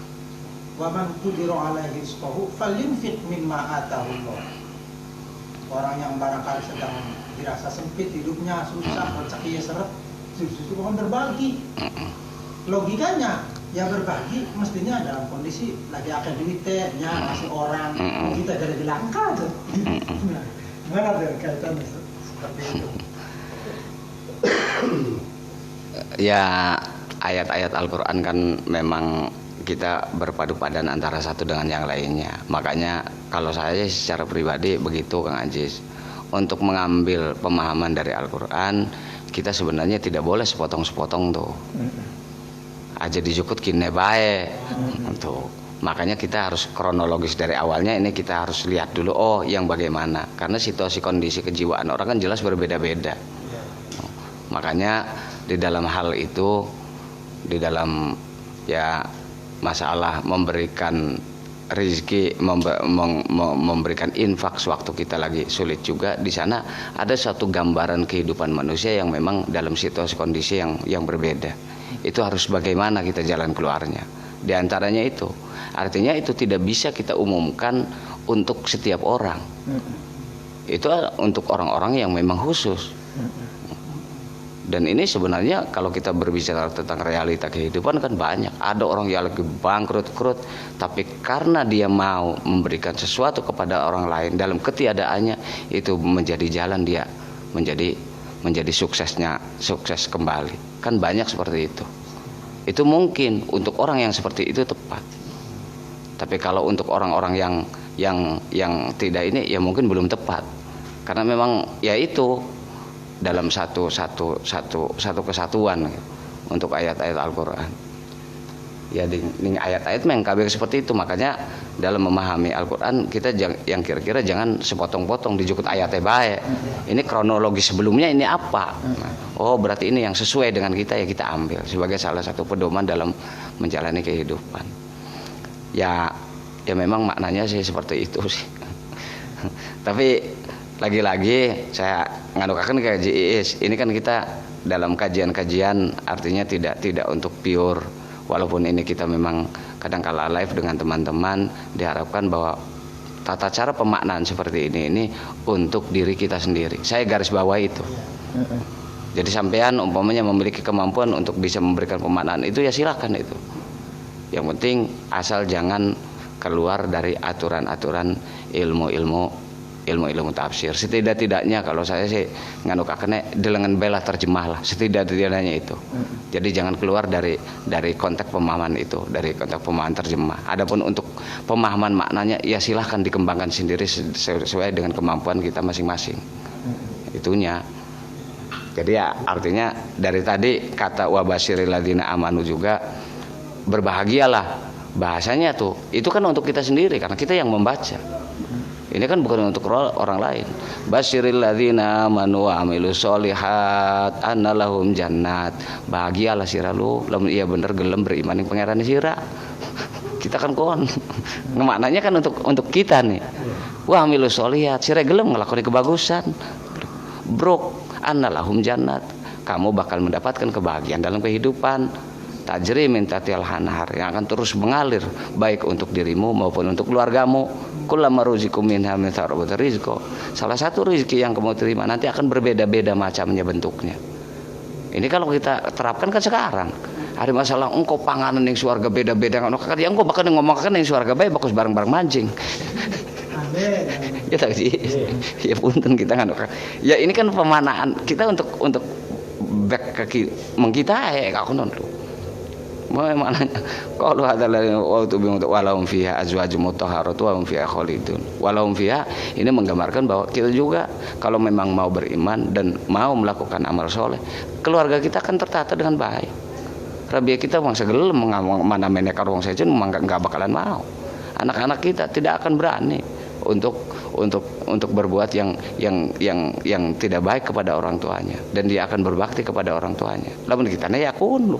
Wa man qudira alaihi rizquhu falyunfiq mimma atahullah. Orang yang barangkali sedang dirasa sempit hidupnya, susah, rezeki seret, justru bukan berbagi. Logikanya ya berbagi mestinya dalam kondisi lagi akan duitnya ngasih orang, kita jadi langka tuh. Gimana tuh kaitannya seperti itu? Ya, ayat-ayat Al-Quran kan memang kita berpadu padan antara satu dengan yang lainnya. Makanya kalau saya secara pribadi begitu Kang Ajis, untuk mengambil pemahaman dari Al-Quran, kita sebenarnya tidak boleh sepotong-sepotong tuh. Aja dijukut kine bae. Tuh. Makanya kita harus kronologis dari awalnya, ini kita harus lihat dulu yang bagaimana. Karena situasi kondisi kejiwaan orang kan jelas berbeda-beda. Makanya di dalam hal itu, di dalam ya masalah memberikan rezeki, memberikan infak sewaktu kita lagi sulit juga, di sana ada satu gambaran kehidupan manusia yang memang dalam situasi kondisi yang berbeda. Itu harus bagaimana kita jalan keluarnya. Di antaranya itu, artinya itu tidak bisa kita umumkan untuk setiap orang. Itu untuk orang-orang yang memang khusus. Dan ini sebenarnya kalau kita berbicara tentang realita kehidupan kan banyak. Ada orang yang lagi bangkrut-krut, tapi karena dia mau memberikan sesuatu kepada orang lain dalam ketiadaannya, itu menjadi jalan dia menjadi sukses kembali. Kan banyak seperti itu. Itu mungkin untuk orang yang seperti itu tepat. Tapi kalau untuk orang-orang yang tidak ini, ya mungkin belum tepat. Karena memang ya itu dalam satu kesatuan untuk ayat-ayat Al-Quran. Ya di ayat-ayat memang kabeh seperti itu. Makanya dalam memahami Al-Quran kita yang kira-kira jangan sepotong-potong dijukut ayatnya baik. Ini kronologi sebelumnya ini apa? Oh berarti ini yang sesuai dengan kita, ya kita ambil sebagai salah satu pedoman dalam menjalani kehidupan. Ya memang maknanya sih seperti itu sih. Tapi lagi-lagi saya nganukakan kayak JIS. Ini kan kita dalam kajian-kajian artinya tidak untuk pure. Walaupun ini kita memang kadang-kala live dengan teman-teman, diharapkan bahwa tata cara pemaknaan seperti ini untuk diri kita sendiri. Saya garis bawah itu. Jadi sampean umpamanya memiliki kemampuan untuk bisa memberikan pemaknaan itu, ya silakan itu. Yang penting asal jangan keluar dari aturan-aturan ilmu-ilmu tafsir. Setidak-tidaknya kalau saya sih nganukakennya delengan bela terjemah lah, setidak-tidaknya itu. Jadi jangan keluar dari konteks pemahaman itu, dari konteks pemahaman terjemah. Adapun untuk pemahaman maknanya ya silahkan dikembangkan sendiri sesuai dengan kemampuan kita masing-masing. Itunya. Jadi ya artinya dari tadi kata wabasyiril ladzina amanu juga berbahagialah. Bahasanya tuh itu kan untuk kita sendiri karena kita yang membaca. Ini kan bukan untuk orang lain. Basyiril ladzina amanu wa amilus sholihat anna lahum jannat. Bahagialah sira lu lamun iya bener gelem beriman ning pangeran sira. Kita kan kon. Maknanya kan untuk kita nih. Wa amilus sholihat, sira gelem nglakoni kebagusan. Bro, anna lahum jannat. Kamu bakal mendapatkan kebahagiaan dalam kehidupan. Tajri min tahtiha al-anhar, yang akan terus mengalir baik untuk dirimu maupun untuk keluargamu. Kullama ruziqu minha min tharabatir rizqa. Salah satu rezeki yang kamu terima nanti akan berbeda-beda macamnya bentuknya. Ini kalau kita terapkan kan sekarang. Hari masalah engkau panganan yang surga beda-beda kan yang engkau bakal ngomongkan yang surga baik bagus bareng-bareng mancing. Amin. Ya tak sih. Ya punten kita kan. Ya ini kan pemanaan kita untuk back ke mengkita aku nonton. Maknanya kalau adalah waktu untuk walahum fiha azwajum mutahharatu wa hum fiha khalidun. Walahum fiha ini menggambarkan bahwa kita juga kalau memang mau beriman dan mau melakukan amal soleh, keluarga kita akan tertata dengan baik. Rabia kita bangsa gelem mana menekar wong sejen enggak bakalan mau. Anak-anak kita tidak akan berani untuk berbuat yang tidak baik kepada orang tuanya, dan dia akan berbakti kepada orang tuanya. Lamun kita yakun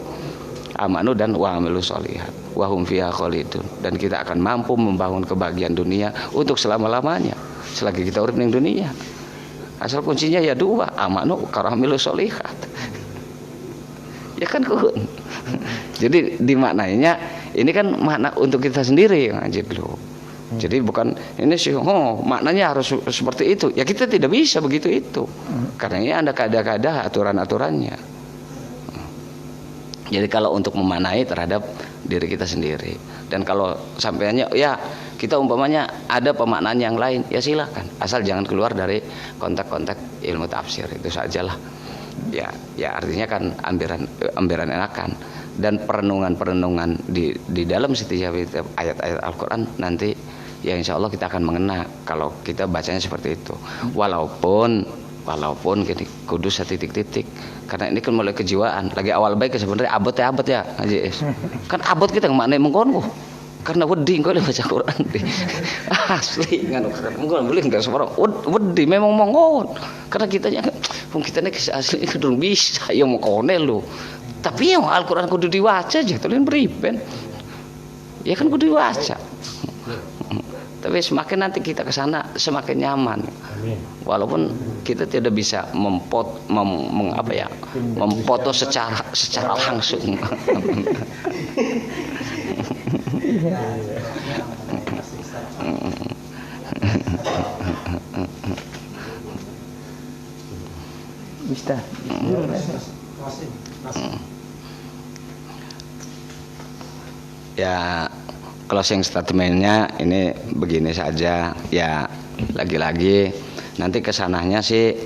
amanu dan wa amilu sholihat wa hum fiha khalidun, dan kita akan mampu membangun kebahagiaan dunia untuk selama-lamanya selagi kita urip ning dunia. Asal kuncinya ya dua, amanu karamilu sholihat. Ya kan kun. Jadi dimaknainya ini kan makna untuk kita sendiri yang ngaji dulu. Jadi bukan ini sih maknanya harus seperti itu. Ya kita tidak bisa begitu itu. Karena ini ada kada-kada aturan-aturannya. Jadi kalau untuk memaknai terhadap diri kita sendiri. Dan kalau sampainya ya kita umpamanya ada pemaknaan yang lain, ya silakan. Asal jangan keluar dari konteks ilmu tafsir, itu sajalah. Ya artinya kan ambiran enakan. Dan perenungan di dalam setiap ayat-ayat Al-Quran nanti ya insya Allah kita akan mengena kalau kita bacanya seperti itu. Walaupun gini kudus titik-titik, karena ini kan mulai kejiwaan. Lagi awal baik sebenarnya abot ya Haji Es. Kan abot kita maknanya mengkono. Karena wedi engko baca Quran deh. Asli ngono kan. Mungkin boleh enggak sembarang. Wedi memang mongon. Karena kitanya nek asli kudu bisa ya mengkone lho. Tapi yang Al-Quran kudu diwaca aja, tulen beriben. Ya kan kudu diwaca. Tapi semakin nanti kita ke sana semakin nyaman. Walaupun kita tidak bisa memfoto secara langsung. Bisa. Ya closing statementnya ini begini saja. Ya lagi-lagi nanti kesananya sih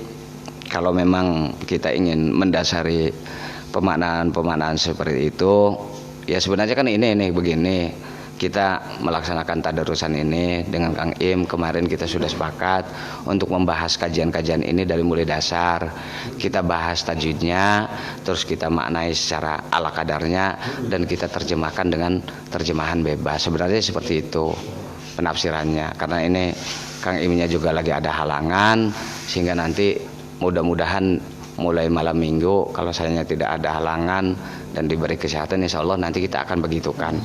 kalau memang kita ingin mendasari pemaknaan seperti itu, ya sebenarnya kan ini begini. Kita melaksanakan tadarusan ini dengan Kang Im, kemarin kita sudah sepakat untuk membahas kajian-kajian ini dari mulai dasar. Kita bahas tajwidnya, terus kita maknai secara ala kadarnya, dan kita terjemahkan dengan terjemahan bebas. Sebenarnya seperti itu penafsirannya. Karena ini Kang Imnya juga lagi ada halangan, sehingga nanti mudah-mudahan mulai malam minggu kalau sayanya tidak ada halangan dan diberi kesehatan, insya Allah nanti kita akan begitukan.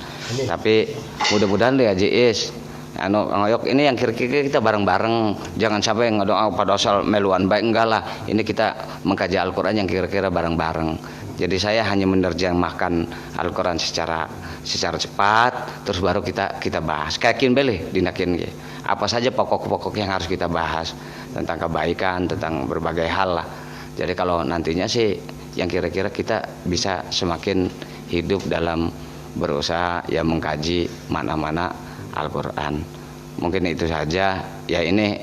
Tapi mudah-mudahan deh Haji Is ngoyok ini yang kira-kira kita bareng-bareng, jangan sampai ngedoa pada asal meluan baik, enggak lah. Ini kita mengkaji Al-Quran yang kira-kira bareng-bareng. Jadi saya hanya menerjemahkan Al-Quran secara cepat, terus baru kita bahas. Kayakin boleh dinakin apa saja pokok-pokok yang harus kita bahas tentang kebaikan, tentang berbagai hal lah. Jadi kalau nantinya sih yang kira-kira kita bisa semakin hidup dalam berusaha ya mengkaji mana-mana Al-Quran. Mungkin itu saja. Ya ini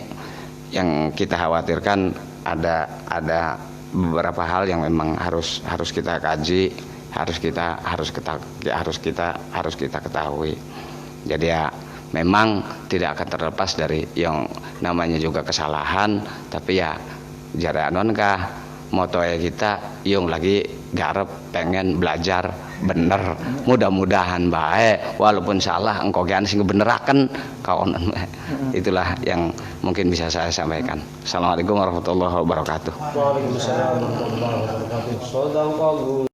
yang kita khawatirkan ada beberapa hal yang memang harus kita kaji, harus kita ketahui. Jadi ya memang tidak akan terlepas dari yang namanya juga kesalahan, tapi ya jare anon kah moto kita yung lagi garep pengen belajar bener, mudah-mudahan baik walaupun salah engkau gian sing beneraken kaonan. Itulah yang mungkin bisa saya sampaikan. Assalamualaikum warahmatullahi wabarakatuh. Waalaikumsalam warahmatullahi wabarakatuh.